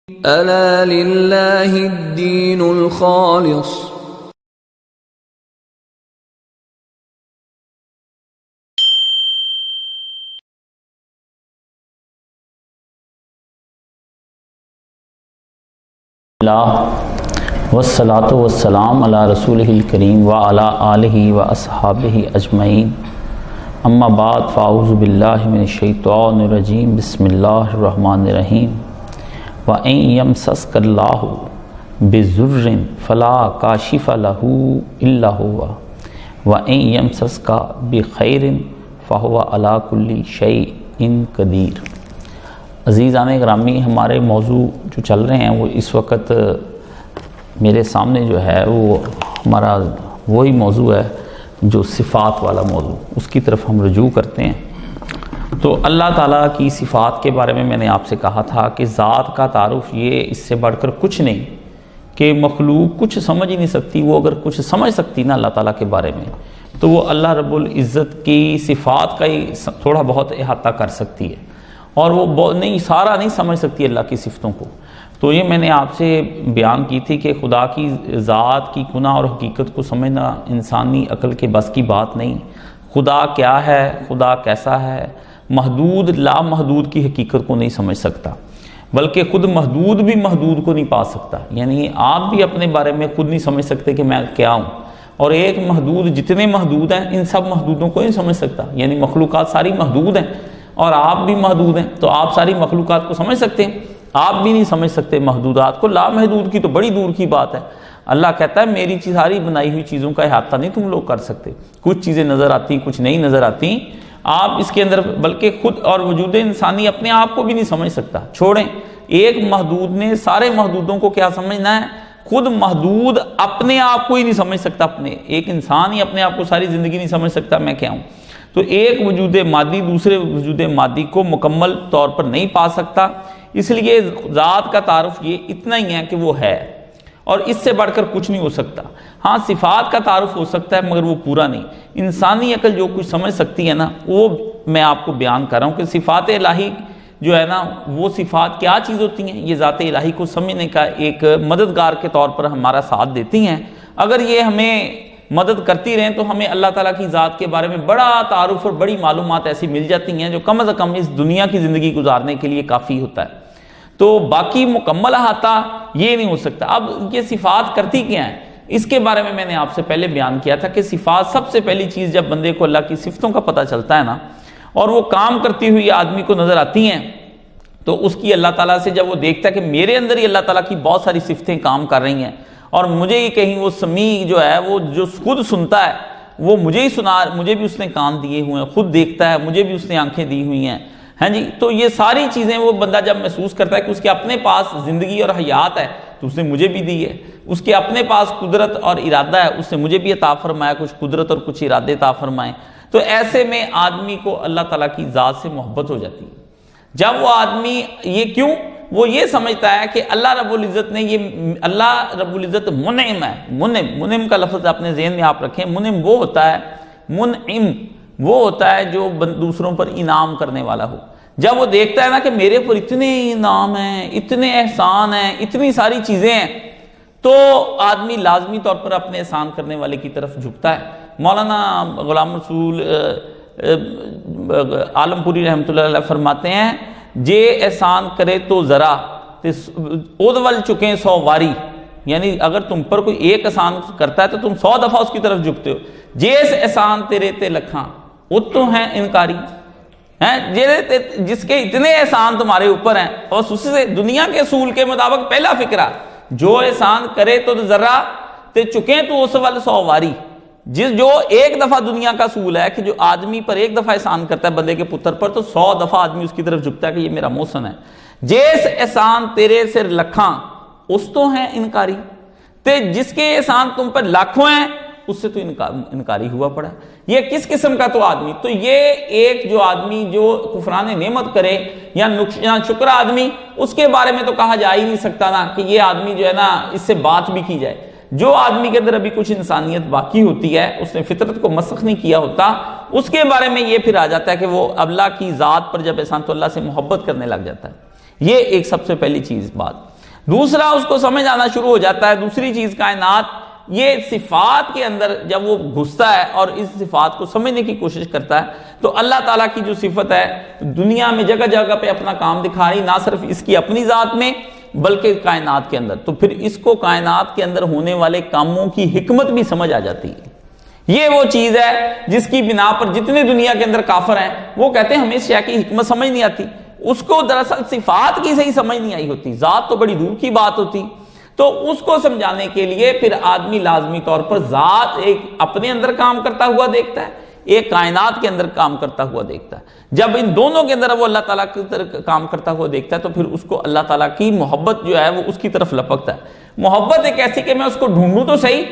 ألا لله الدين الخالص والصلاة والسلام علی رسولہ الکریم وعلی آلہ واصحابہ اجمعین اما بعد فاعوذ باللہ من الشیطان الرجیم بسم اللہ الرحمن الرحیم وَإِن يَمْسَسْكَ اللَّهُ بِضُرٍّ فَلَا كَاشِفَ لَهُ إِلَّا هُوَ وَإِن يَمْسَسْكَ بِخَيْرٍ فَهُوَ عَلَى كُلِّ شَيْءٍ قدیر۔ عزیزان گرامی، ہمارے موضوع جو چل رہے ہیں وہ اس وقت میرے سامنے جو ہے وہ ہمارا وہی موضوع ہے جو صفات والا موضوع، اس کی طرف ہم رجوع کرتے ہیں۔ تو اللہ تعالیٰ کی صفات کے بارے میں نے آپ سے کہا تھا کہ ذات کا تعارف یہ اس سے بڑھ کر کچھ نہیں کہ مخلوق کچھ سمجھ ہی نہیں سکتی، وہ اگر کچھ سمجھ سکتی نا اللہ تعالیٰ کے بارے میں تو وہ اللہ رب العزت کی صفات کا ہی تھوڑا بہت احاطہ کر سکتی ہے، اور وہ نہیں سارا نہیں سمجھ سکتی اللہ کی صفتوں کو۔ تو یہ میں نے آپ سے بیان کی تھی کہ خدا کی ذات کی کنہ اور حقیقت کو سمجھنا انسانی عقل کے بس کی بات نہیں۔ خدا کیا ہے، خدا کیسا ہے، محدود لامحدود کی حقیقت کو نہیں سمجھ سکتا، بلکہ خود محدود بھی محدود کو نہیں پا سکتا۔ یعنی آپ بھی اپنے بارے میں خود نہیں سمجھ سکتے کہ میں کیا ہوں، اور ایک محدود جتنے محدود ہیں ان سب محدودوں کو نہیں سمجھ سکتا۔ یعنی مخلوقات ساری محدود ہیں اور آپ بھی محدود ہیں، تو آپ ساری مخلوقات کو سمجھ سکتے ہیں؟ آپ بھی نہیں سمجھ سکتے محدودات کو، لامحدود کی تو بڑی دور کی بات ہے۔ اللہ کہتا ہے میری ساری بنائی ہوئی چیزوں کا احاطہ نہیں تم لوگ کر سکتے، کچھ چیزیں نظر آتی کچھ نہیں نظر آتی آپ اس کے اندر، بلکہ خود اور وجود انسانی اپنے آپ کو بھی نہیں سمجھ سکتا۔ چھوڑیں ایک محدود نے سارے محدودوں کو کیا سمجھنا ہے، خود محدود اپنے آپ کو ہی نہیں سمجھ سکتا، اپنے ایک انسان ہی اپنے آپ کو ساری زندگی نہیں سمجھ سکتا میں کیا ہوں۔ تو ایک وجود مادی دوسرے وجود مادی کو مکمل طور پر نہیں پا سکتا، اس لیے ذات کا تعارف یہ اتنا ہی ہے کہ وہ ہے، اور اس سے بڑھ کر کچھ نہیں ہو سکتا۔ ہاں صفات کا تعارف ہو سکتا ہے مگر وہ پورا نہیں۔ انسانی عقل جو کچھ سمجھ سکتی ہے نا وہ میں آپ کو بیان کر رہا ہوں کہ صفات الہی جو ہے نا وہ صفات کیا چیز ہوتی ہیں، یہ ذات الہی کو سمجھنے کا ایک مددگار کے طور پر ہمارا ساتھ دیتی ہیں۔ اگر یہ ہمیں مدد کرتی رہیں تو ہمیں اللہ تعالیٰ کی ذات کے بارے میں بڑا تعارف اور بڑی معلومات ایسی مل جاتی ہیں جو کم از کم اس دنیا کی زندگی گزارنے کے لیے کافی ہوتا ہے۔ تو باقی مکمل احاطہ یہ نہیں ہو سکتا۔ اب یہ صفات کرتی کیا ہیں اس کے بارے میں نے آپ سے پہلے بیان کیا تھا کہ صفات سب سے پہلی چیز جب بندے کو اللہ کی صفتوں کا پتہ چلتا ہے نا اور وہ کام کرتی ہوئی آدمی کو نظر آتی ہیں تو اس کی اللہ تعالیٰ سے جب وہ دیکھتا ہے کہ میرے اندر ہی اللہ تعالیٰ کی بہت ساری صفتیں کام کر رہی ہیں، اور مجھے ہی کہیں وہ سمیع جو ہے وہ جو خود سنتا ہے وہ مجھے ہی سنا، مجھے بھی اس نے کان دیے ہوئے ہیں، خود دیکھتا ہے، مجھے بھی اس نے آنکھیں دی ہوئی ہیں، ہاں جی۔ تو یہ ساری چیزیں وہ بندہ جب محسوس کرتا ہے کہ اس کے اپنے پاس زندگی اور حیات ہے تو اس نے مجھے بھی دی ہے، اس کے اپنے پاس قدرت اور ارادہ ہے، اس نے مجھے بھی عطا فرمایا، کچھ قدرت اور کچھ ارادے عطا فرمائے، تو ایسے میں آدمی کو اللہ تعالیٰ کی ذات سے محبت ہو جاتی ہے۔ جب وہ آدمی یہ کیوں وہ یہ سمجھتا ہے کہ اللہ رب العزت نے یہ اللہ رب العزت منعم ہے، منعم کا لفظ اپنے ذہن میں آپ رکھیں، منعم وہ ہوتا ہے، منعم وہ ہوتا ہے جو دوسروں پر انعام کرنے والا ہو۔ جب وہ دیکھتا ہے نا کہ میرے پر اتنے انعام ہیں، اتنے احسان ہیں، اتنی ساری چیزیں ہیں، تو آدمی لازمی طور پر اپنے احسان کرنے والے کی طرف جھکتا ہے۔ مولانا غلام رسول عالم پوری رحمۃ اللہ علیہ فرماتے ہیں جے احسان کرے تو ذرا ادول چکیں 100 واری، یعنی اگر تم پر کوئی ایک احسان کرتا ہے تو تم 100 دفعہ اس کی طرف جھکتے ہو۔ جیس احسان تیرے تے لکھاں وہ تو ہیں انکاری، جس کے اتنے احسان تمہارے اوپر ہیں، اور اس سے دنیا کے اصول کے مطابق پہلا فکرہ جو احسان کرے تو ذرا تے چکیں تو اس وال 100 واری، جو ایک دفعہ دنیا کا اصول ہے کہ جو آدمی پر ایک دفعہ احسان کرتا ہے بندے کے پتر پر تو 100 دفعہ آدمی اس کی طرف جھکتا ہے کہ یہ میرا محسن ہے۔ جیس احسان تیرے سے لکھاں اس تو ہیں انکاری، تے جس کے احسان تم پر لاکھوں ہیں اس سے تو انکاری ہوا پڑا ہے۔ یہ کس قسم کا تو آدمی، تو یہ ایک جو آدمی جو کفران نعمت کرے یا شکر آدمی، اس کے بارے میں تو کہا جا ہی نہیں سکتا نا کہ یہ آدمی جو ہے نا اس سے بات بھی کی جائے۔ جو آدمی کے اندر ابھی کچھ انسانیت باقی ہوتی ہے، اس نے فطرت کو مسخ نہیں کیا ہوتا، اس کے بارے میں یہ پھر آ جاتا ہے کہ وہ اللہ کی ذات پر جب احسان تو اللہ سے محبت کرنے لگ جاتا ہے۔ یہ ایک سب سے پہلی چیز بات۔ دوسرا اس کو سمجھ آنا شروع ہو جاتا ہے دوسری چیز کائنات، یہ صفات کے اندر جب وہ گھستا ہے اور اس صفات کو سمجھنے کی کوشش کرتا ہے تو اللہ تعالیٰ کی جو صفت ہے دنیا میں جگہ جگہ پہ اپنا کام دکھا رہی، نہ صرف اس کی اپنی ذات میں بلکہ کائنات کے اندر، تو پھر اس کو کائنات کے اندر ہونے والے کاموں کی حکمت بھی سمجھ آ جاتی ہے۔ یہ وہ چیز ہے جس کی بنا پر جتنے دنیا کے اندر کافر ہیں وہ کہتے ہیں ہمیں اس شے کی حکمت سمجھ نہیں آتی، اس کو دراصل صفات کی صحیح سمجھ نہیں آئی ہوتی، ذات تو بڑی دور کی بات ہوتی۔ تو اس کو سمجھانے کے لیے پھر آدمی لازمی طور پر ذات ایک اپنے اندر کام کرتا ہوا دیکھتا ہے، ایک کائنات کے اندر کام کرتا ہوا دیکھتا ہے۔ جب ان دونوں کے اندر وہ اللہ تعالیٰ کی طرف کام کرتا ہوا دیکھتا ہے تو پھر اس کو اللہ تعالیٰ کی محبت جو ہے وہ اس کی طرف لپکتا ہے۔ محبت ایک ایسی کہ میں اس کو ڈھونڈوں تو صحیح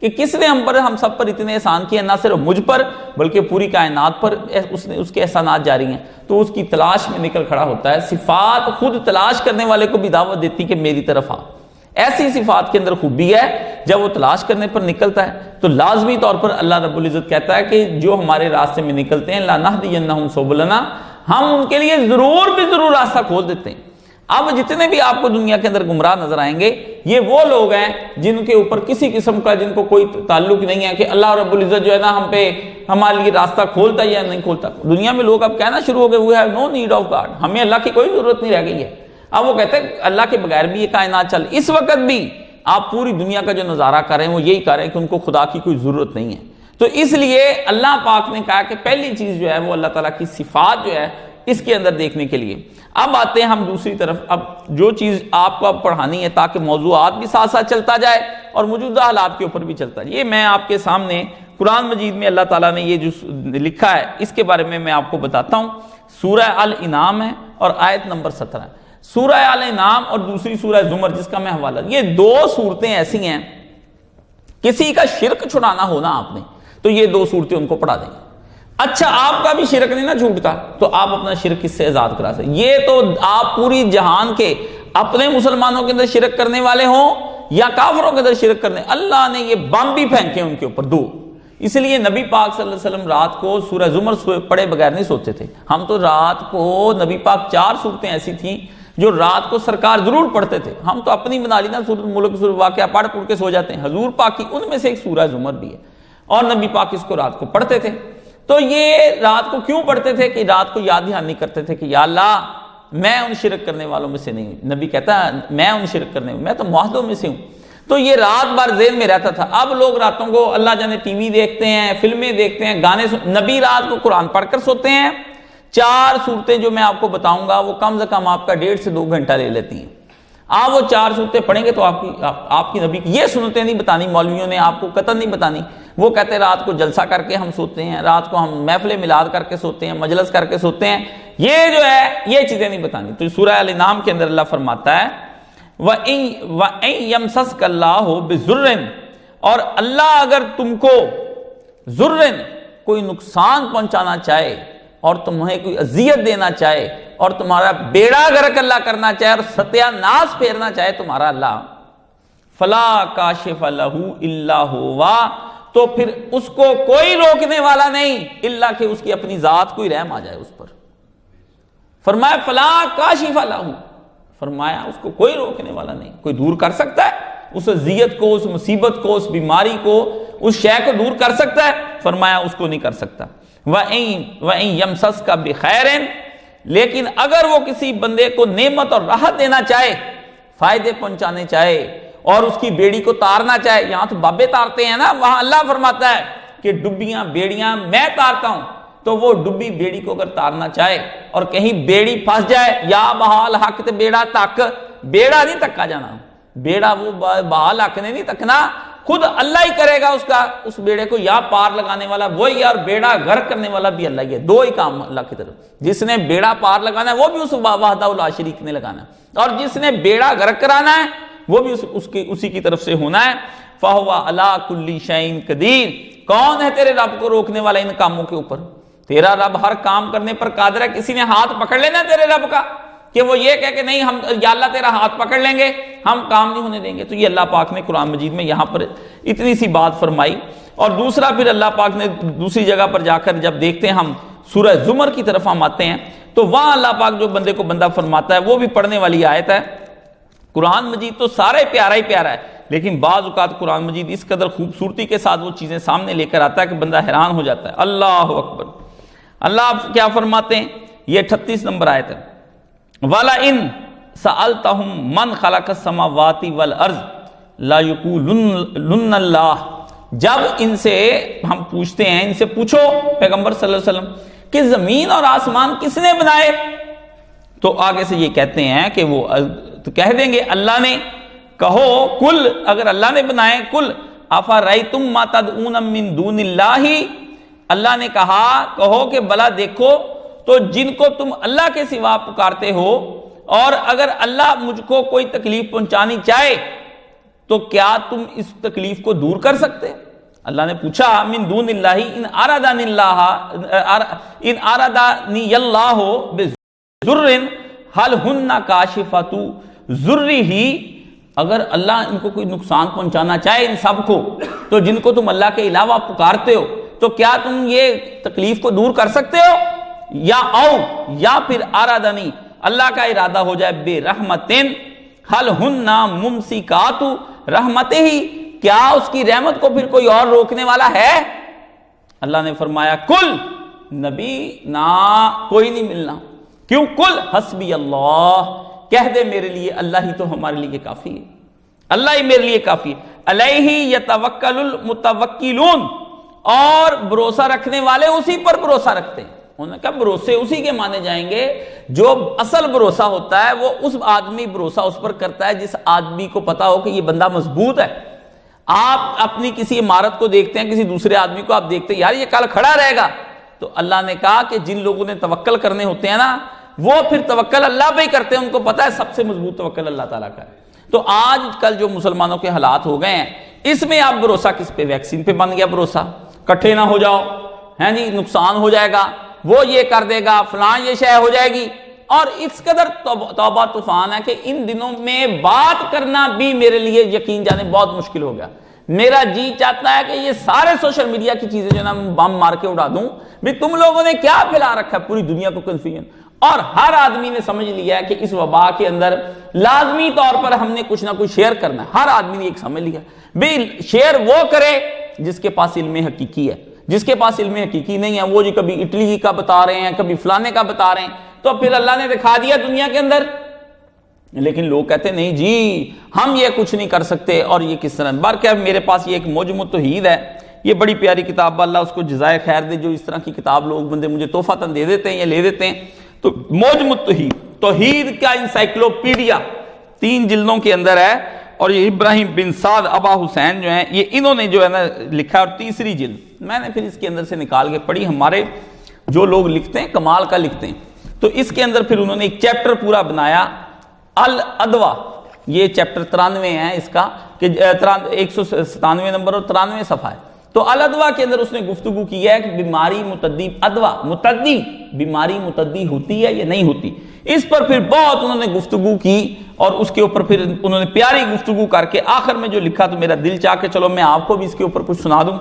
کہ کس نے ہم سب پر اتنے احسان کیے، نہ صرف مجھ پر بلکہ پوری کائنات پر اس کے احسانات جاری ہیں، تو اس کی تلاش میں نکل کھڑا ہوتا ہے۔ صفات خود تلاش کرنے والے کو بھی دعوت دیتی کہ میری طرف آ۔ ایسی صفات کے اندر خوبی ہے جب وہ تلاش کرنے پر نکلتا ہے تو لازمی طور پر اللہ رب العزت کہتا ہے کہ جو ہمارے راستے میں نکلتے ہیں لَنَهْدِيَنَّهُمْ سُبُلَنَا، ہم ان کے لیے ضرور بھی ضرور راستہ کھول دیتے ہیں۔ اب جتنے بھی آپ کو دنیا کے اندر گمراہ نظر آئیں گے یہ وہ لوگ ہیں جن کے اوپر کسی قسم کا جن کو کوئی تعلق نہیں ہے کہ اللہ رب العزت جو ہے نا ہم پہ ہمارے لیے راستہ کھولتا یا نہیں کھولتا۔ دنیا میں لوگ اب کہنا شروع ہو گئے we have no need of God، ہمیں اللہ کی کوئی ضرورت نہیں رہ گئی ہے۔ اب وہ کہتے ہیں اللہ کے بغیر بھی یہ کائنات چل، اس وقت بھی آپ پوری دنیا کا جو نظارہ کر رہے ہیں وہ یہی کر رہے ہیں کہ ان کو خدا کی کوئی ضرورت نہیں ہے۔ تو اس لیے اللہ پاک نے کہا کہ پہلی چیز جو ہے وہ اللہ تعالیٰ کی صفات جو ہے اس کے اندر دیکھنے کے لیے۔ اب آتے ہیں ہم دوسری طرف، اب جو چیز آپ کو اب پڑھانی ہے تاکہ موضوعات بھی ساتھ ساتھ چلتا جائے اور موجودہ حالات کے اوپر بھی چلتا جائے، یہ میں آپ کے سامنے قرآن مجید میں اللہ تعالیٰ نے یہ جو لکھا ہے اس کے بارے میں آپ کو بتاتا ہوں۔ سورہ ال انعام ہے اور آیت نمبر 17 ہے۔ سورہ ال انعام اور دوسری سورہ زمر جس کا میں حوالہ، یہ دو صورتیں ایسی ہیں کسی کا شرک چھڑانا ہونا آپ نے تو یہ دو صورتیں ان کو پڑھا دیں گے۔ اچھا آپ کا بھی شرک نہیں نا جھوٹ کا تو آپ اپنا شرک اس سے آزاد کرا سکتے، یہ تو آپ پوری جہان کے اپنے مسلمانوں کے اندر شرک کرنے والے ہوں یا کافروں کے اندر شرک کرنے، اللہ نے یہ بم بھی پھینکے ان کے اوپر دو۔ اس لیے نبی پاک صلی اللہ علیہ وسلم رات کو سورہ زمر پڑھے بغیر نہیں سوتے تھے۔ ہم تو رات کو نبی پاک 4 صورتیں ایسی تھیں جو رات کو سرکار ضرور پڑھتے تھے، ہم تو اپنی بنا لی نا سورۃ الملک سورۃ واقعہ پڑھ کے سو جاتے ہیں، حضور پاک کی ان میں سے ایک سورہ زمر بھی ہے اور نبی پاک اس کو رات کو پڑھتے تھے۔ تو یہ رات کو کیوں پڑھتے تھے کہ رات کو یاد دہانی نہیں کرتے تھے کہ یا اللہ میں ان شرک کرنے والوں میں سے نہیں ہوں۔ نبی کہتا ہے میں ان شرک کرنے میں تو معاہدوں میں سے ہوں۔ تو یہ رات بھر ذہن میں رہتا تھا۔ اب لوگ راتوں کو اللہ جانے ٹی وی دیکھتے ہیں، فلمیں دیکھتے ہیں، گانے نبی رات کو قرآن پڑھ کر سوتے ہیں۔ 4 صورتیں جو میں آپ کو بتاؤں گا وہ کم سے کم آپ کا 1.5 سے 2 گھنٹہ لے لیتی ہیں۔ آپ وہ 4 صورتیں پڑھیں گے تو آپ کی نبی کی یہ سنتیں نہیں بتانی، مولویوں نے آپ کو قطعا نہیں بتانی۔ وہ کہتے ہیں رات کو جلسہ کر کے ہم سوتے ہیں، رات کو ہم محفل میلاد کر کے سوتے ہیں، مجلس کر کے سوتے ہیں، یہ جو ہے یہ چیزیں نہیں بتانی۔ تو سورہ ال انعام کے اندر اللہ فرماتا ہے وَإِن يَمْسَسْكَ اللَّهُ بِضُرٍّ، اور اللہ اگر تم کو ضرٍ کوئی نقصان پہنچانا چاہے اور تمہیں کوئی اذیت دینا چاہے اور تمہارا بیڑا غرق اللہ کرنا چاہے اور ستیہ ناس پھیرنا چاہے تمہارا اللہ، فَلَا كَاشِفَ لَهُ إِلَّا هُوَ، تو پھر اس کو کوئی روکنے والا نہیں اللہ کہ اس کی اپنی ذات کوئی رحم آ جائے اس پر۔ فرمایا فَلَا كَاشِفَ لَهُ، فرمایا اس کو کوئی روکنے والا نہیں، کوئی دور کر سکتا ہے اس اذیت کو، اس مصیبت کو، اس بیماری کو، اس شے کو دور کر سکتا ہے؟ فرمایا اس کو نہیں کر سکتا۔ وَإِن يَمْسَسْكَ بِخَيْرٍ، لیکن اگر وہ کسی بندے کو نعمت اور راحت دینا چاہے، فائدے پہنچانے چاہے اور اس کی بیڑی کو تارنا چاہے، یہاں تو بابے تارتے ہیں نا، وہاں اللہ فرماتا ہے کہ ڈبیاں بیڑیاں میں تارتا ہوں، تو وہ ڈبی بیڑی کو اگر تارنا چاہے اور کہیں بیڑی پھنس جائے، یا بحال حق تے بیڑا تک، بیڑا نہیں تکا جانا، بیڑا وہ بحال حق نے نہیں تکنا، خود اللہ ہی کرے گا اس بیڑے کو، یا پار لگانے والا وہی اور بیڑا غرق کرنے والا بھی اللہ ہی ہے۔ 2 ہی کام اللہ کی طرف، جس نے بیڑا پار لگانا ہے وہ بھی اس وحدہ لا شریک نے لگانا ہے، اور جس نے بیڑا غرق کرانا ہے وہ بھی اسی کی طرف سے ہونا ہے۔ فَهُوَ عَلَىٰ كُلِّ شَيْءٍ قَدِيرٌ، کون ہے تیرے رب کو روکنے والا ان کاموں کے اوپر؟ تیرا رب ہر کام کرنے پر قادر ہے۔ کسی نے ہاتھ پکڑ لینا تیرے رب کا کہ وہ یہ کہہ کہ نہیں ہم یا اللہ تیرا ہاتھ پکڑ لیں گے، ہم کام نہیں ہونے دیں گے۔ تو یہ اللہ پاک نے قرآن مجید میں یہاں پر اتنی سی بات فرمائی۔ اور دوسرا پھر اللہ پاک نے دوسری جگہ پر جا کر جب دیکھتے ہیں ہم سورہ زمر کی طرف ہم آتے ہیں تو وہاں اللہ پاک جو بندے کو بندہ فرماتا ہے وہ بھی پڑھنے والی آیت ہے۔ قرآن مجید تو سارے پیارا ہی پیارا ہے، لیکن بعض اوقات قرآن مجید اس قدر خوبصورتی کے ساتھ وہ چیزیں سامنے لے کر آتا ہے کہ بندہ حیران ہو جاتا ہے۔ اللہ اکبر۔ اللہ آپ کیا فرماتے ہیں؟ یہ 38 نمبر آیت ہے، وَلَئِن سَأَلْتَهُمْ مَنْ خَلَقَ السَّمَاوَاتِ وَالْأَرْضِ لَيَقُولُنَّ اللَّهُ، جب ان سے ہم پوچھتے ہیں، ان سے پوچھو پیغمبر صلی اللہ علیہ وسلم کہ زمین اور آسمان کس نے بنائے، تو آگے سے یہ کہتے ہیں کہ وہ تو کہہ دیں گے اللہ نے۔ کہو کل، اگر اللہ نے بنائے، کل افرأیتم ما تدعون من دون اللہ، اللہ نے کہا کہو کہ بلا دیکھو تو جن کو تم اللہ کے سوا پکارتے ہو، اور اگر اللہ مجھ کو کوئی تکلیف پہنچانی چاہے تو کیا تم اس تکلیف کو دور کر سکتے؟ اللہ نے پوچھا من دون اللہ ان ارادانی اللہ بضر هل ہن کاشفۃ ضرہ، اگر اللہ ان کو کوئی نقصان پہنچانا چاہے ان سب کو، تو جن کو تم اللہ کے علاوہ پکارتے ہو، تو کیا تم یہ تکلیف کو دور کر سکتے ہو؟ یا پھر ارادانی، اللہ کا ارادہ ہو جائے بے رحمتن حل ہن ممسکات رحمتہ، کیا اس کی رحمت کو پھر کوئی اور روکنے والا ہے؟ اللہ نے فرمایا کل، نبی نا کوئی نہیں ملنا۔ کیوں؟ کل حسبی اللہ، کہہ دے میرے لیے اللہ ہی تو ہمارے لیے کافی ہے، اللہ ہی میرے لیے کافی ہے۔ علیہ یتوکل المتوکلون، اور بھروسہ رکھنے والے اسی پر بھروسہ رکھتے ہیں۔ انہوں نے کہا بھروسے اسی کے مانے جائیں گے، جو اصل بھروسہ ہوتا ہے وہ اس آدمی بھروسہ اس پر کرتا ہے جس آدمی کو پتا ہو کہ یہ بندہ مضبوط ہے۔ آپ اپنی کسی عمارت کو دیکھتے ہیں، کسی دوسرے آدمی کو آپ دیکھتے ہیں یار یہ کل کھڑا رہے گا، تو اللہ نے کہا کہ جن لوگوں نے توکل کرنے ہوتے ہیں نا، وہ پھر توکل اللہ پہ ہی کرتے ہیں، ان کو پتا ہے سب سے مضبوط توکل اللہ تعالیٰ کا ہے۔ تو آج کل جو مسلمانوں کے حالات ہو گئے ہیں، اس میں آپ بھروسہ کس پہ؟ ویکسین پہ بن گیا بھروسہ، کٹھے نہ ہو جاؤ، ہیں جی نقصان ہو جائے گا، وہ یہ کر دے گا، فلاں یہ شے ہو جائے گی۔ اور اس قدر توبہ طوفان ہے کہ ان دنوں میں بات کرنا بھی میرے لیے یقین جانے بہت مشکل ہو گیا۔ میرا جی چاہتا ہے کہ یہ سارے سوشل میڈیا کی چیزیں جو نا بم مار کے اڑا دوں، بھی تم لوگوں نے کیا پھیلا رکھا ہے پوری دنیا کو کنفیوژن۔ اور ہر آدمی نے سمجھ لیا ہے کہ اس وبا کے اندر لازمی طور پر ہم نے کچھ نہ کچھ شیئر کرنا ہے، ہر آدمی نے ایک سمجھ لیا بھی شیئر وہ کرے جس کے پاس علم حقیقی ہے، جس کے پاس علم حقیقی نہیں ہے وہ جی کبھی اٹلی کا بتا رہے ہیں، کبھی فلانے کا بتا رہے ہیں، تو پھر اللہ نے دکھا دیا دنیا کے اندر۔ لیکن لوگ کہتے ہیں نہیں جی ہم یہ کچھ نہیں کر سکتے، اور یہ کس طرح بار کیا میرے پاس یہ ایک موجم التوحید ہے، یہ بڑی پیاری کتاب، اللہ اس کو جزائے خیر دے، جو اس طرح کی کتاب لوگ بندے مجھے تحفہ دے دیتے ہیں یا لے دیتے ہیں۔ تو موجم التوحید، توحید کا انسائکلوپیڈیا 3 جلدوں کے اندر ہے، اور یہ ابراہیم بن سعد ابا حسین جو ہیں یہ انہوں نے جو ہے نا لکھا، اور تیسری جلد میں نے پھر اس کے اندر سے نکال کے پڑھی۔ ہمارے جو لوگ لکھتے ہیں کمال کا لکھتے ہیں، تو اس کے اندر پھر انہوں نے ایک چیپٹر پورا بنایا الادوا، یہ چیپٹر 93 ہے اس کا، کہ 197 نمبر اور 93 صفحہ ہے۔ تو الادوا کے اندر اس نے گفتگو کی ہے کہ بیماری متعدی ادوا متعدی بیماری متعدی ہوتی ہے یا نہیں ہوتی، اس پر پھر بہت انہوں نے گفتگو کی، اور اس کے اوپر پھر انہوں نے پیاری گفتگو کر کے آخر میں جو لکھا تو میرا دل چاہ کے چلو میں آپ کو بھی اس کے اوپر کچھ سنا دوں۔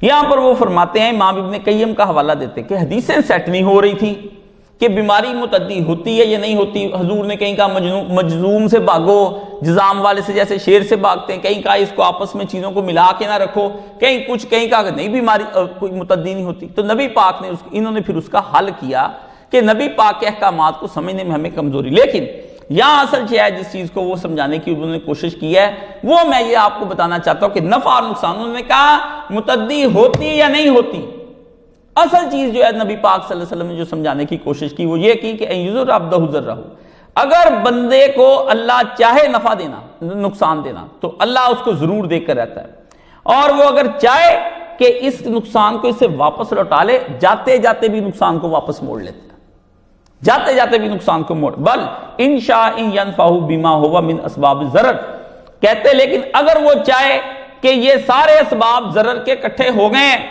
یہاں پر وہ فرماتے ہیں، امام ابن قیم کا حوالہ دیتے کہ حدیثیں سیٹ نہیں ہو رہی تھی کہ بیماری متعدی ہوتی ہے یا نہیں ہوتی۔ حضور نے کہیں کہا مجزوم سے بھاگو، جزام والے سے جیسے شیر سے بھاگتے ہیں، کہیں کہا اس کو آپس میں چیزوں کو ملا کے نہ رکھو، کہیں کچھ، کہیں کہا کہ نہیں بیماری کوئی متعدی نہیں ہوتی۔ تو نبی پاک نے انہوں نے پھر اس کا حل کیا کہ نبی پاک کے احکامات کو سمجھنے میں ہمیں کمزوری، لیکن یہاں اصل چیز ہے جس چیز کو وہ سمجھانے کی انہوں نے کوشش کی ہے، وہ میں یہ آپ کو بتانا چاہتا ہوں کہ نفع اور نقصان، انہوں نے کہا متعدی ہوتی یا نہیں ہوتی۔ اصل چیز جو ہے نبی پاک صلی اللہ علیہ وسلم نے جو سمجھانے کی کوشش کی وہ یہ کی کہ ان یضر عبدہ ضرہ، اگر بندے کو اللہ چاہے نفع دینا نقصان دینا تو اللہ اس کو ضرور دے کر رہتا ہے، اور وہ اگر چاہے کہ اس نقصان کو اس سے واپس لوٹا لے، جاتے جاتے بھی نقصان کو واپس موڑ لیتا ہے، جاتے جاتے بھی نقصان کو موڑ، بل ان شاء ان ینفعہ بما ہوا من اسباب الضرر، کہتے لیکن اگر وہ چاہے کہ یہ سارے اسباب ضرر کے اکٹھے ہو گئے ہیں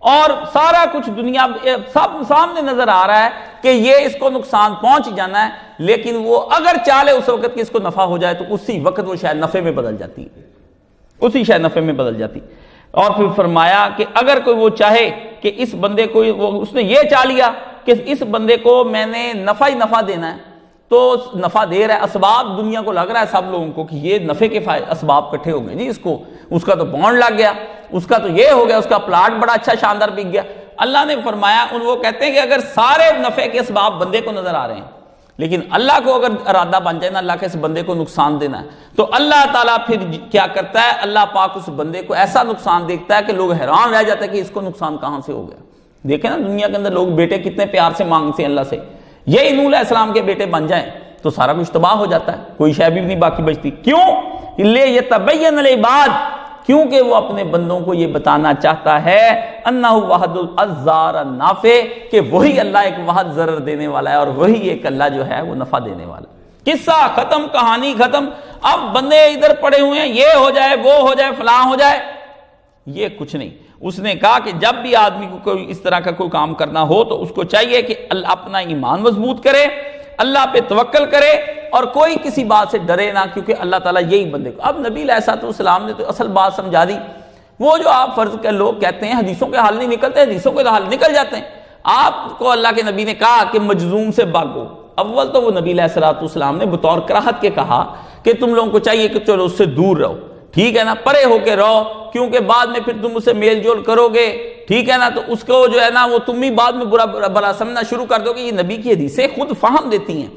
اور سارا کچھ دنیا سب سامنے نظر آ رہا ہے کہ یہ اس کو نقصان پہنچ جانا ہے، لیکن وہ اگر چاہے اس وقت کہ اس کو نفع ہو جائے تو اسی وقت وہ شاید نفع میں بدل جاتی ہے، اسی شاید نفع میں بدل جاتی۔ اور پھر فرمایا کہ اگر کوئی وہ چاہے کہ اس بندے کو اس نے یہ چاہ لیا کہ اس بندے کو میں نے نفع ہی نفع دینا ہے، تو تو نفع دے رہا ہے، اسباب دنیا کو لگ رہا ہے سب لوگوں کو کہ یہ نفع کے اسباب کٹھے ہو گئے جی، اس کا تو بانڈ لگ گیا، اس کا تو یہ ہو گیا، اس کا پلاٹ بڑا اچھا شاندار بک گیا۔ اللہ نے فرمایا، وہ کہتے ہیں کہ اگر سارے نفع کے اسباب بندے کو نظر آ رہے ہیں، لیکن اللہ کو اگر ارادہ بن جائے نا اللہ کے اس بندے کو نقصان دینا ہے، تو اللہ تعالیٰ پھر کیا کرتا ہے، اللہ پاک اس بندے کو ایسا نقصان دیکھتا ہے کہ لوگ حیران رہ جاتے ہیں کہ اس کو نقصان کہاں سے ہو گیا۔ دیکھیں نا دنیا کے اندر لوگ بیٹے کتنے پیار سے مانگتے ہیں اللہ سے، یہی نوح علیہ السلام کے بیٹے بن جائیں تو سارا کچھ تباہ ہو جاتا ہے، کوئی شے بھی نہیں باقی بچتی۔ کیوں؟ لِيَتَبَيَّنَ لِلْعِبَادِ، کیونکہ وہ اپنے بندوں کو یہ بتانا چاہتا ہے انہ وحد الضار النافع، کہ وہی اللہ ایک وحد ضرر دینے والا ہے اور وہی ایک اللہ جو ہے وہ نفع دینے والا ہے۔ قصہ ختم، کہانی ختم۔ اب بندے ادھر پڑے ہوئے ہیں، یہ ہو جائے وہ ہو جائے فلاں ہو جائے، یہ کچھ نہیں۔ اس نے کہا کہ جب بھی آدمی کو کوئی اس طرح کا کوئی کام کرنا ہو تو اس کو چاہیے کہ اپنا ایمان مضبوط کرے، اللہ پہ توکل کرے اور کوئی کسی بات سے ڈرے نہ، کیونکہ اللہ تعالیٰ یہی بندے کو۔ اب نبی علیہ السلام نے تو اصل بات سمجھا دی۔ وہ جو آپ فرض کے لوگ کہتے ہیں حدیثوں کے حل نہیں نکلتے، حدیثوں کے حل نکل جاتے ہیں۔ آپ کو اللہ کے نبی نے کہا کہ مجذوم سے بھاگو، اول تو وہ نبی علیہ السلام نے بطور کراہت کے کہا کہ تم لوگوں کو چاہیے کہ چلو اس سے دور رہو، ٹھیک ہے نا، پرے ہو کے رہو، کیونکہ بعد میں پھر تم اسے میل جول کرو گے، ٹھیک ہے نا، تو اس کو جو ہے نا وہ تم بھی بعد میں برا سمجھنا شروع کر دو گے۔ یہ نبی کی حدیثیں خود فہم دیتی ہیں،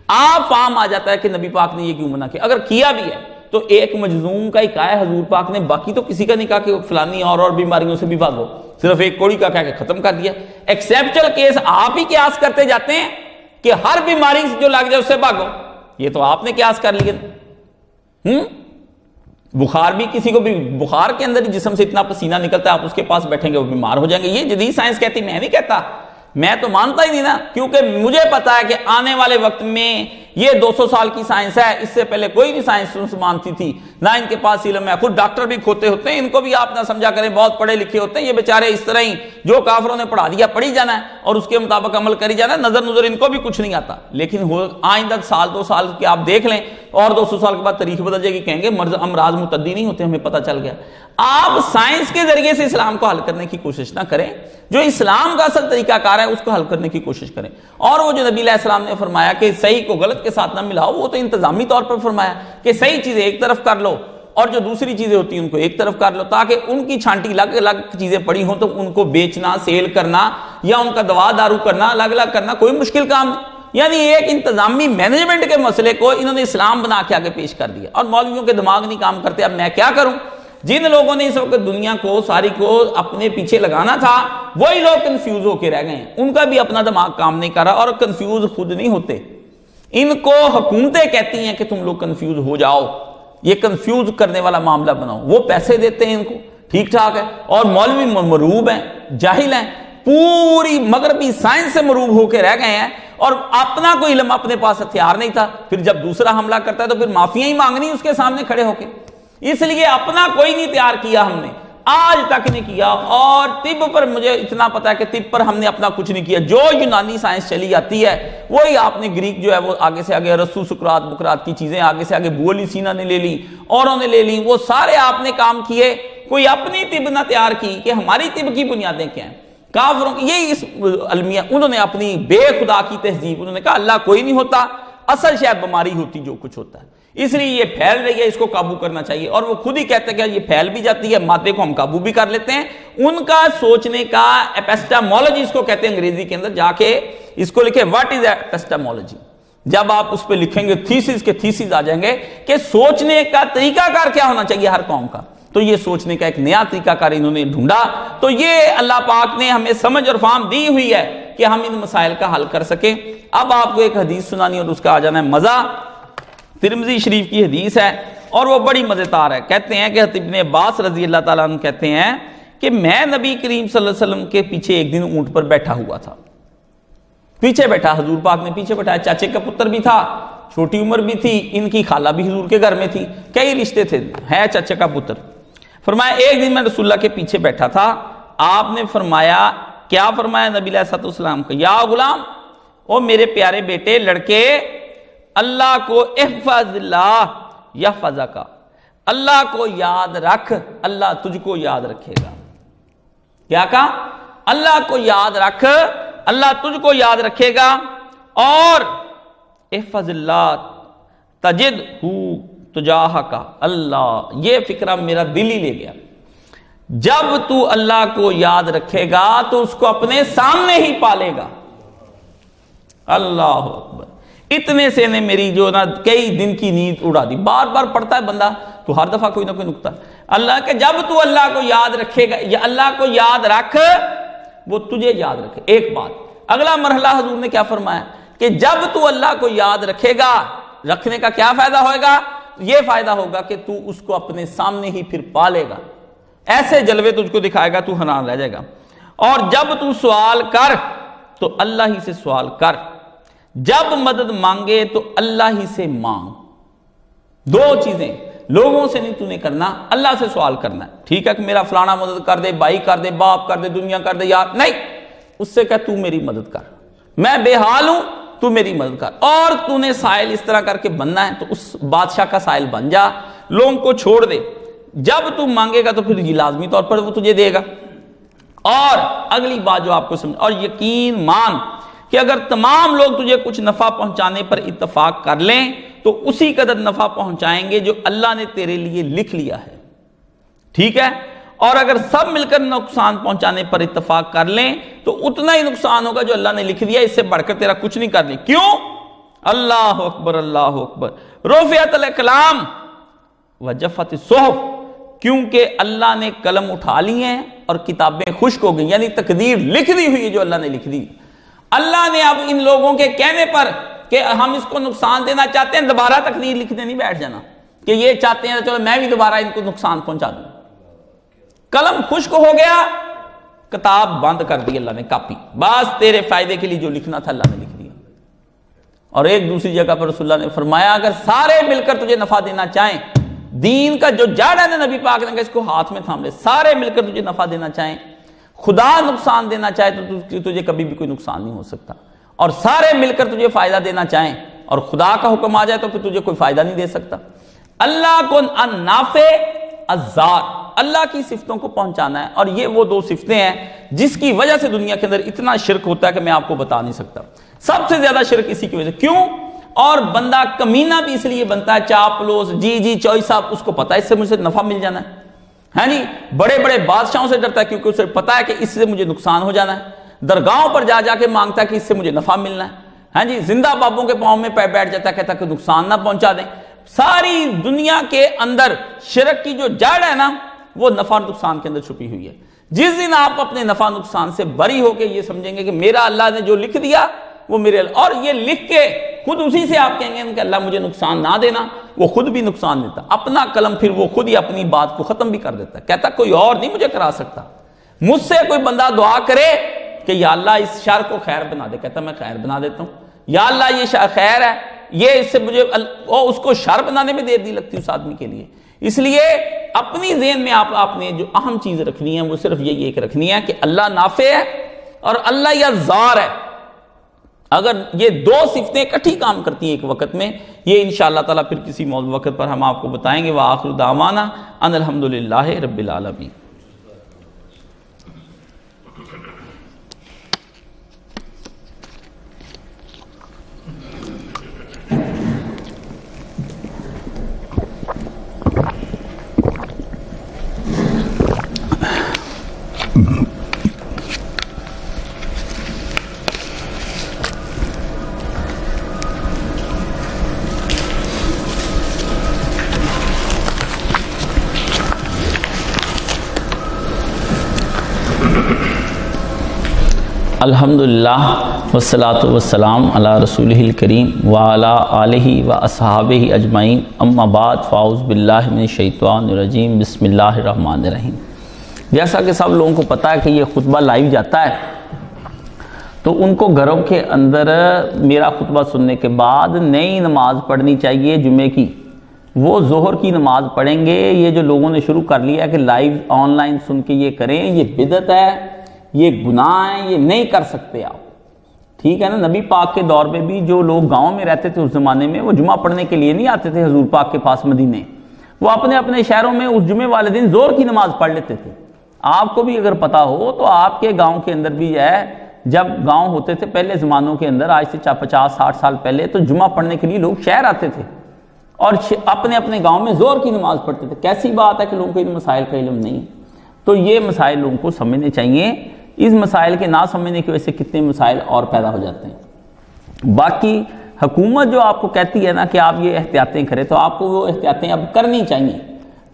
آپ فہم آ جاتا ہے کہ نبی پاک نے یہ کیوں منع کیا۔ اگر کیا بھی ہے تو ایک مجذوم کا ہی کہا ہے حضور پاک نے، باقی تو کسی کا نہیں کہا کہ فلانی اور بیماریوں سے بھی بھاگو، صرف ایک کوڑی کا کہہ کے ختم کر دیا۔ ایکسیپچل کیس آپ ہی قیاس کرتے جاتے ہیں کہ ہر بیماری جو لگ جائے اس سے بھاگو، یہ تو آپ نے قیاس کر لیا۔ بخار بھی کسی کو بھی، بخار کے اندر ہی جسم سے اتنا پسینہ نکلتا ہے، آپ اس کے پاس بیٹھیں گے وہ بیمار ہو جائیں گے۔ یہ جدید سائنس کہتی، میں نہیں کہتا، میں تو مانتا ہی نہیں نا، کیونکہ مجھے پتا ہے کہ آنے والے وقت میں یہ 200 سال کی سائنس ہے، اس سے پہلے کوئی بھی سائنس مانتی تھی نہ ان کے پاس علم ہے۔ خود ڈاکٹر بھی کھوتے ہوتے ہیں، ان کو بھی آپ نہ سمجھا کریں بہت پڑھے لکھے ہوتے ہیں، یہ بیچارے اس طرح ہی جو کافروں نے پڑھا دیا پڑھی جانا ہے اور اس کے مطابق عمل کری جانا ہے، نظر ان کو بھی کچھ نہیں آتا۔ لیکن آئندہ سال 2 سال کے آپ دیکھ لیں اور 200 سال کے بعد تاریخ بدل جائے گی، کہیں گے امراض متعدی نہیں ہوتے، ہمیں پتہ چل گیا۔ آپ سائنس کے ذریعے سے اسلام کو حل کرنے کی کوشش نہ کریں، جو اسلام کا اصل طریقہ کار ہے اس کو حل کرنے کی کوشش کریں۔ اور وہ جو نبی علیہ السلام نے فرمایا کہ صحیح کو غلط کے ساتھ نہ ملاؤ، وہ تو انتظامی طور پر فرمایا کہ صحیح چیزیں ایک طرف کر لو اور جو دوسری چیزیں ہوتی ہیں ان کو ایک طرف کر لو، تاکہ ان کی چھانٹی الگ الگ چیزیں پڑی ہوں تو ان کو بیچنا، سیل کرنا یا ان کا دوا دارو کرنا الگ الگ کرنا کوئی مشکل کام نہیں۔ یعنی ایک انتظامی مینجمنٹ کے مسئلے کو انہوں نے اسلام بنا کے آگے پیش کر دیا، اور مولویوں کے دماغ نہیں کام کرتے۔ اب میں کیا کروں؟ جن لوگوں نے اس وقت دنیا کو ساری کو اپنے پیچھے لگانا تھا وہی لوگ کنفیوز ہو کے رہ گئے ہیں، ان کا بھی اپنا دماغ کام نہیں کر رہا، اور کنفیوز خود نہیں ہوتے، ان کو حکومتیں کہتی ہیں کہ تم لوگ کنفیوز ہو جاؤ، یہ کنفیوز کرنے والا معاملہ بناؤ، وہ پیسے دیتے ہیں ان کو، ٹھیک ٹھاک ہے، اور مولوی مروب ہیں، جاہل ہیں، پوری مغربی سائنس سے مروب ہو کے رہ گئے ہیں، اور اپنا کوئی علم اپنے پاس ہتھیار نہیں تھا، پھر جب دوسرا حملہ کرتا ہے تو پھر معافیاں ہی مانگنی اس کے سامنے کھڑے ہو کے۔ اس لیے اپنا کوئی نہیں تیار کیا ہم نے، آج تک نہیں کیا۔ اور طب پر مجھے اتنا پتا ہے کہ طب پر ہم نے اپنا کچھ نہیں کیا، جو یونانی سائنس چلی آتی ہے وہی آپ نے گریک جو ہے وہ آگے سے آگے رسو سقراط بکرات کی چیزیں آگے سے آگے بولی سینا نے لے لی، اوروں نے لے لی، وہ سارے آپ نے کام کیے، کوئی اپنی طب نہ تیار کی کہ ہماری طب کی بنیادیں کیا ہیں۔ کافروں کی یہی اس المیہ، انہوں نے اپنی بے خدا کی تہذیب، انہوں نے کہا اللہ کوئی نہیں ہوتا، اصل شاید بیماری ہوتی جو کچھ ہوتا ہے، اس لیے یہ پھیل رہی ہے، اس کو قابو کرنا چاہیے۔ اور وہ خود ہی کہتے ہیں کہ یہ پھیل بھی جاتی ہے، مادے کو ہم قابو بھی کر لیتے ہیں۔ ان کا سوچنے کا ایپسٹامولوجی اس کو کہتے ہیں، انگریزی کے اندر جا کے اس کو لکھے واٹ از ایپسٹامولوجی، جب آپ اس پہ لکھیں گے تھیسز کے تھیسز آ جائیں گے کہ سوچنے کا طریقہ کار کیا ہونا چاہیے ہر قوم کا، تو یہ سوچنے کا ایک نیا طریقہ کار انہوں نے ڈھونڈا۔ تو یہ اللہ پاک نے ہمیں سمجھ اور فہم دی ہوئی ہے کہ ہم ان مسائل کا حل کر سکیں۔ اب آپ کو ایک حدیث سنانی اور اس کا آ جانا ہے مزہ۔ ترمذی شریف کی حدیث ہے اور وہ بڑی مزیدار ہے۔ کہتے ہیں کہ ابن عباس رضی اللہ تعالیٰ عنہ کہتے ہیں کہ میں نبی کریم صلی اللہ علیہ وسلم کے پیچھے ایک دن اونٹ پر بیٹھا ہوا تھا، پیچھے بیٹھا، حضور پاک نے پیچھے بیٹھایا، چاچے کا پتر بھی تھا، چھوٹی عمر بھی تھی، ان کی خالہ بھی حضور کے گھر میں تھی، کئی رشتے تھے، ہے چچے کا پتر۔ فرمایا ایک دن میں رسول اللہ کے پیچھے بیٹھا تھا، آپ نے فرمایا، کیا فرمایا نبی علیہ السلام کو، یا غلام، او میرے پیارے بیٹے لڑکے، اللہ کو احفظ اللہ یحفظک، اللہ کو یاد رکھ، اللہ تجھ کو یاد رکھے گا۔ کیا کہا؟ اللہ کو یاد رکھ، اللہ تجھ کو یاد رکھے گا، اور احفظ اللہ تجد ہو تجاہ کا اللہ، یہ فکرہ میرا دل ہی لے گیا۔ جب تو اللہ کو یاد رکھے گا تو اس کو اپنے سامنے ہی پالے گا۔ اللہ اکبر، اتنے سے نے میری جو نا کئی دن کی نیند اڑا دی۔ بار بار پڑھتا ہے بندہ تو ہر دفعہ کوئی نہ کوئی نکتہ، اللہ کہ جب تو اللہ کو یاد رکھے گا، یا اللہ کو یاد رکھ وہ تجھے یاد رکھے۔ ایک بات، اگلا مرحلہ حضور نے کیا فرمایا کہ جب تو اللہ کو یاد رکھے گا، رکھنے کا کیا فائدہ ہوئے گا؟ یہ فائدہ ہوگا کہ تو اس کو اپنے سامنے ہی پھر پالے گا، ایسے جلوے تجھ کو دکھائے گا، تو حیران رہ جائے گا۔ اور جب تو سوال کر تو اللہ ہی سے سوال کر، جب مدد مانگے تو اللہ ہی سے مانگ۔ دو چیزیں، لوگوں سے نہیں تو نے کرنا، اللہ سے سوال کرنا ہے۔ ٹھیک ہے کہ میرا فلانا مدد کر دے، بھائی کر دے، باپ کر دے، دنیا کر دے، یار نہیں، اس سے کہ تو میری مدد کر، میں بے حال ہوں، تو میری مدد کر۔ اور تو نے سائل اس طرح کر کے بننا ہے تو اس بادشاہ کا سائل بن جا، لوگوں کو چھوڑ دے۔ جب تو مانگے گا تو پھر یہ لازمی طور پر وہ تجھے دے گا۔ اور اگلی بات جو آپ کو سمجھ، اور یقین مان کہ اگر تمام لوگ تجھے کچھ نفع پہنچانے پر اتفاق کر لیں تو اسی قدر نفع پہنچائیں گے جو اللہ نے تیرے لیے لکھ لیا ہے، ٹھیک ہے؟ اور اگر سب مل کر نقصان پہنچانے پر اتفاق کر لیں تو اتنا ہی نقصان ہوگا جو اللہ نے لکھ دیا، اس سے بڑھ کر تیرا کچھ نہیں کرنی۔ کیوں؟ اللہ اکبر، اللہ اکبر۔ رفعت الاقلام وجفت الصحف، کیونکہ اللہ نے قلم اٹھا لی ہیں اور کتابیں خشک ہو گئی، یعنی تقدیر لکھ دی ہوئی ہے جو اللہ نے لکھ دی۔ اللہ نے اب ان لوگوں کے کہنے پر کہ ہم اس کو نقصان دینا چاہتے ہیں، دوبارہ تقدیر لکھنے نہیں بیٹھ جانا کہ یہ چاہتے ہیں چلو میں بھی دوبارہ ان کو نقصان پہنچا دوں۔ قلم خشک ہو گیا، کتاب بند کر دی اللہ نے، کاپی، بس تیرے فائدے کے لیے جو لکھنا تھا اللہ نے لکھ دیا۔ اور ایک دوسری جگہ پر رسول اللہ نے فرمایا اگر سارے مل کر تجھے نفع دینا چاہیں، دین کا جو جڑ ہے نا، نبی پاک نے کہا اس کو ہاتھ میں تھام لے، سارے مل کر تجھے نفع دینا چاہیں، خدا نقصان دینا چاہے تو تجھے کبھی بھی کوئی نقصان نہیں ہو سکتا، اور سارے مل کر تجھے فائدہ دینا چاہیں اور خدا کا حکم آ جائے تو پھر تجھے کوئی فائدہ نہیں دے سکتا۔ اللہ کو النافع الضار، اللہ کی صفتوں کو پہنچانا ہے، اور یہ وہ دو صفتیں ہیں جس کی وجہ سے دنیا کے اندر اتنا شرک ہوتا ہے کہ میں آپ کو بتا نہیں سکتا۔ سب سے زیادہ شرک اسی کی وجہ سے، کیوں؟ اور بندہ کمینہ بھی اس لیے بنتا ہے، چاپلوس، جی چوئی صاحب، اس کو پتا ہے اس سے مجھے نفع مل جانا ہے، ہاں جی، بڑے بڑے بادشاہوں سے ڈرتا ہے کیونکہ اسے پتا ہے کہ اس سے مجھے نقصان ہو جانا ہے، درگاہوں پر جا جا کے مانگتا ہے کہ اس سے مجھے نفع ملنا ہے، ہاں جی، زندہ بابوں کے پاؤں میں بیٹھ جاتا ہے، کہتا ہے کہ نقصان نہ پہنچا دیں۔ ساری دنیا کے اندر شرک کی جو جڑ ہے نا وہ نفع نقصان کے اندر چھپی ہوئی ہے۔ جس دن آپ اپنے نفع نقصان سے بری ہو کے یہ سمجھیں گے کہ میرا اللہ نے جو لکھ دیا وہ میرے، اور یہ لکھ کے خود اسی سے آپ کہیں گے کہ اللہ مجھے نقصان نہ دینا، وہ خود بھی نقصان دیتا، اپنا قلم پھر وہ خود ہی اپنی بات کو ختم بھی کر دیتا ہے، کہتا کوئی اور نہیں مجھے کرا سکتا۔ مجھ سے کوئی بندہ دعا کرے کہ یا اللہ اس شر کو خیر بنا دے، کہتا میں خیر بنا دیتا ہوں، یا اللہ یہ شر خیر ہے، یہ اس سے مجھے، اس کو شر بنانے میں دیر نہیں لگتی اس آدمی کے لیے۔ اس لیے اپنی ذہن میں آپ نے جو اہم چیز رکھنی ہے وہ صرف یہی ایک رکھنی ہے کہ اللہ نافع ہے اور اللہ یا ضار ہے۔ اگر یہ دو صفتیں اکٹھی کام کرتی ہیں ایک وقت میں، یہ انشاءاللہ تعالیٰ پھر کسی موضوع وقت پر ہم آپ کو بتائیں گے۔ وآخر دعوانا ان الحمدللہ رب العالمین۔ الحمدللہ والصلاۃ والسلام علی رسولہ الکریم وعلی آلہ واصحابہ اجمعین، اما بعد فاعوذ باللہ من الشیطان الرجیم، بسم اللہ الرحمن الرحیم۔ جیسا کہ سب لوگوں کو پتہ ہے کہ یہ خطبہ لائیو جاتا ہے، تو ان کو گھروں کے اندر میرا خطبہ سننے کے بعد نئی نماز پڑھنی چاہیے جمعے کی، وہ ظہر کی نماز پڑھیں گے۔ یہ جو لوگوں نے شروع کر لیا کہ لائیو آن لائن سن کے یہ کریں، یہ بدعت ہے، یہ گناہ ہے، یہ نہیں کر سکتے آپ، ٹھیک ہے نا۔ نبی پاک کے دور میں بھی جو لوگ گاؤں میں رہتے تھے اس زمانے میں، وہ جمعہ پڑھنے کے لیے نہیں آتے تھے حضور پاک کے پاس مدینے، وہ اپنے اپنے شہروں میں اس جمعے والے دن ظہر کی نماز پڑھ لیتے تھے۔ آپ کو بھی اگر پتہ ہو تو آپ کے گاؤں کے اندر بھی ہے جب گاؤں ہوتے تھے پہلے زمانوں کے اندر، آج سے 50-60 سال پہلے، تو جمعہ پڑھنے کے لیے لوگ شہر آتے تھے اور اپنے اپنے گاؤں میں زور کی نماز پڑھتے تھے۔ کیسی بات ہے کہ لوگوں کو ان مسائل کا علم نہیں ہے؟ تو یہ مسائل لوگوں کو سمجھنے چاہیے۔ اس مسائل کے نہ سمجھنے کی وجہ سے کتنے مسائل اور پیدا ہو جاتے ہیں۔ باقی حکومت جو آپ کو کہتی ہے نا کہ آپ یہ احتیاطیں کریں، تو آپ کو وہ احتیاطیں اب کرنی چاہیے،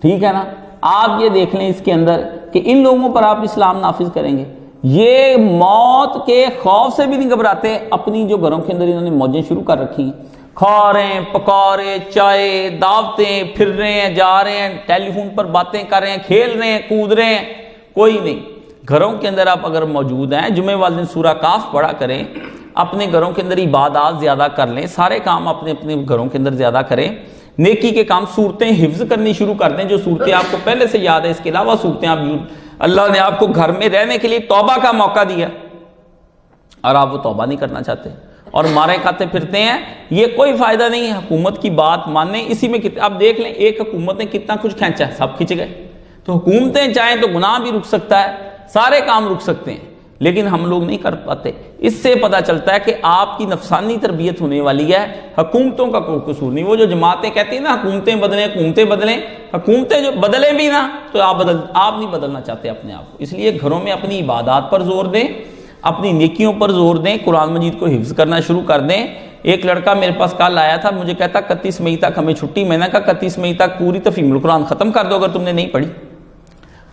ٹھیک ہے نا۔ آپ یہ دیکھ لیں اس کے اندر کہ ان لوگوں پر آپ اسلام نافذ کریں گے، یہ موت کے خوف سے بھی نہیں گھبراتے۔ اپنی جو گھروں کے اندر انہوں نے موجیں شروع کر رکھی ہیں، کھا رہے ہیں، پکا رہے ہیں، چائے، دعوتیں، پھر رہے ہیں، جا رہے ہیں، ٹیلی فون پر باتیں کر رہے ہیں، کھیل رہے ہیں، کود رہے ہیں، کوئی نہیں۔ گھروں کے اندر آپ اگر موجود ہیں، جمعے والے دن سورہ کاف پڑھا کریں، اپنے گھروں کے اندر عبادات زیادہ کر لیں، سارے کام اپنے اپنے گھروں کے اندر زیادہ کریں، نیکی کے کام، صورتیں حفظ کرنی شروع کر دیں، جو صورتیں آپ کو پہلے سے یاد ہے۔ اس کے علاوہ صورتیں آپ اللہ نے آپ کو گھر میں رہنے کے لیے توبہ کا موقع دیا اور آپ وہ توبہ نہیں کرنا چاہتے اور مارے کھاتے پھرتے ہیں، یہ کوئی فائدہ نہیں ہے۔ حکومت کی بات مانیں، اسی میں اب دیکھ لیں ایک حکومت نے کتنا کچھ کھینچا ہے، سب کھینچ گئے۔ تو حکومتیں چاہیں تو گناہ بھی رک سکتا ہے، سارے کام رک سکتے ہیں، لیکن ہم لوگ نہیں کر پاتے۔ اس سے پتہ چلتا ہے کہ آپ کی نفسانی تربیت ہونے والی ہے، حکومتوں کا کوئی قصور نہیں۔ وہ جو جماعتیں کہتی ہیں نا حکومتیں بدلیں، حکومتیں بدلیں، حکومتیں جو بدلیں بھی نا تو آپ نہیں بدلنا چاہتے اپنے آپ کو۔ اس لیے گھروں میں اپنی عبادات پر زور دیں، اپنی نیکیوں پر زور دیں، قرآن مجید کو حفظ کرنا شروع کر دیں۔ ایک لڑکا میرے پاس کل آیا تھا، مجھے کہتا 31 مئی تک ہمیں چھٹی۔ میں نے کہا 31 مئی تک پوری تفہیم القرآن ختم کر دو اگر تم نے نہیں پڑھی۔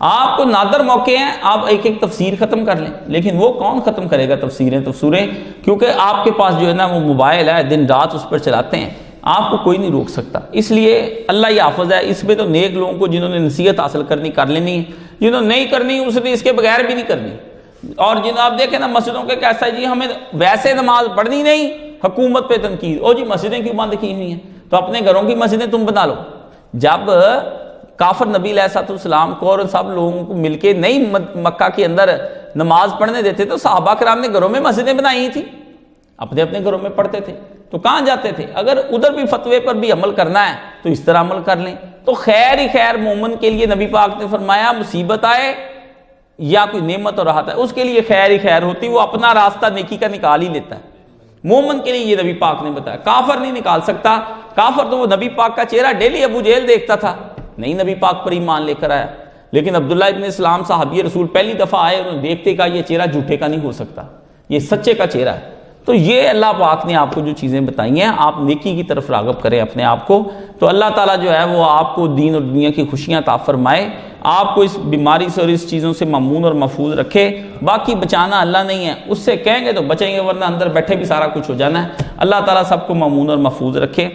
آپ کو نادر موقع ہیں، آپ ایک ایک تفسیر ختم کر لیں، لیکن وہ کون ختم کرے گا تفسیریں، کیونکہ آپ کے پاس جو ہے نا وہ موبائل ہے، دن رات اس پر چلاتے ہیں، آپ کو کوئی نہیں روک سکتا۔ اس لیے اللہ یہ حافظ ہے، اس میں تو نیک لوگوں کو جنہوں نے نصیحت حاصل کرنی کر لینی ہے، جنہوں نے نہیں کرنی اس نے اس کے بغیر بھی نہیں کرنی۔ اور جن آپ دیکھیں نا مسجدوں کے کیسا جی ہمیں ویسے نماز پڑھنی نہیں، حکومت پہ تنقید، او جی مسجدیں کیوں بند کی ہوئی ہیں؟ تو اپنے گھروں کی مسجدیں تم بنا لو۔ جب کافر نبی علیہ السلام کو اور سب لوگوں کو مل کے نہیں مکہ کے اندر نماز پڑھنے دیتے تو صحابہ کرام نے گھروں میں مسجدیں بنائی تھی، اپنے اپنے گھروں میں پڑھتے تھے۔ تو کہاں جاتے تھے؟ اگر ادھر بھی فتوے پر بھی عمل کرنا ہے تو اس طرح عمل کر لیں۔ تو خیر ہی خیر مومن کے لیے نبی پاک نے فرمایا مصیبت آئے یا کوئی نعمت اور راحت ہے، اس کے لیے خیر ہی خیر ہوتی، وہ اپنا راستہ نیکی کا نکال ہی لیتا ہے۔ مومن کے لیے یہ نبی پاک نے بتایا، کافر نہیں نکال سکتا۔ کافر تو وہ نبی پاک کا چہرہ ڈیلی ابو جہل دیکھتا تھا، نہیں نبی پاک پر ایمان لے کر آیا۔ لیکن عبداللہ ابن اسلام صحابی رسول پہلی دفعہ آئے، انہوں نے دیکھتے کہا یہ چہرہ جھوٹے کا نہیں ہو سکتا، یہ سچے کا چہرہ ہے۔ تو یہ اللہ پاک نے آپ کو جو چیزیں بتائی ہیں، آپ نیکی کی طرف راغب کریں اپنے آپ کو، تو اللہ تعالیٰ جو ہے وہ آپ کو دین اور دنیا کی خوشیاں عطا فرمائے، آپ کو اس بیماری سے اور اس چیزوں سے مامون اور محفوظ رکھے۔ باقی بچانا اللہ نہیں ہے، اس سے کہیں گے تو بچیں گے، ورنہ اندر بیٹھے بھی سارا کچھ ہو جانا ہے۔ اللہ تعالیٰ سب کو مامون اور محفوظ رکھے۔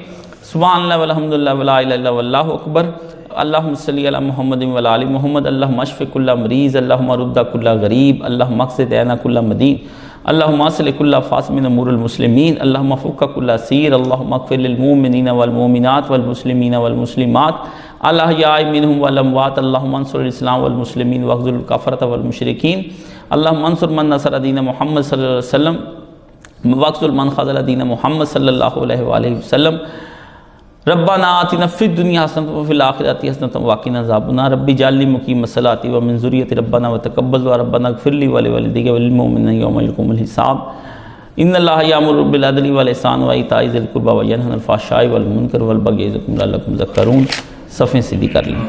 سبحان اللہ والحمد للہ ولا الہ الا اللہ واللہ اکبر۔ اللہم صلی علی محمد و علی آل محمد۔ اللہم اشف کل مریض، اللہم رد کل غریب، اللہم اقصد عین کل مدین، اللہم اصلح کل فاسد من امور المسلمین، اللہم فک کل اسیر، اللہم اغفر للمؤمنین والمؤمنات والمسلمین والمسلمات الاحیاء منہم والاموات، اللہم انصر الاسلام والمسلمین واخذل الکفرۃ والمشرکین، اللہم انصر من نصر دین محمد صلی اللہ علیہ وسلم واخذل من خذل دین محمد صلی اللہ علیہ وآلہ وسلم۔ ربنا آتنا فی الدنیا حسنۃ وفی الآخرۃ حسنۃ وقنا عذاب النار، رب اجعلنی مقیم الصلاۃ ومن ذریتی ربنا وتقبل دعا، ربنا اغفر لی ولوالدی وللمؤمنین یوم یقوم الحساب۔ ان اللہ یامر بالعدل والاحسان وایتاء ذی القربی وینہی عن الفحشاء والمنکر والبغی یعظکم لعلکم تذکرون۔ صفیں سیدھی کر لیں۔